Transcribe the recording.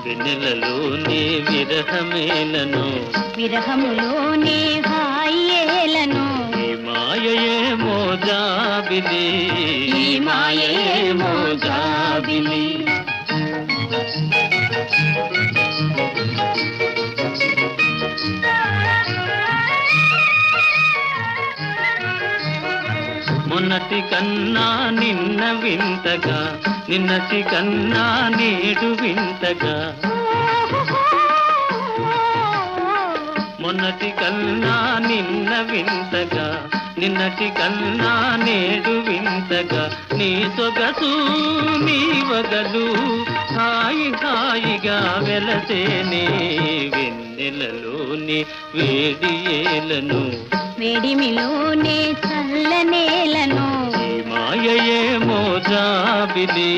వెన్నెలలోనే విరహమేలను విరహములోనే హాయేలను ఈ మాయయేమో జాబిలి ఈ మాయయేమో జాబిలి మొన్నటి కన్నా నిన్న వింతగా నిన్నటి కన్నా నేడు వింతగా మొన్నటి కన్నా నిన్న వింతగా నిన్నటి కన్నా నేడు వింతగా నీ సొగసు నీ వగలు హాయి హాయిగా వెలసేనే వెన్నెలలోని వేడియేలను వేడిమిలోనే చల్లనేలను ఈ మాయయేమో జాబిలి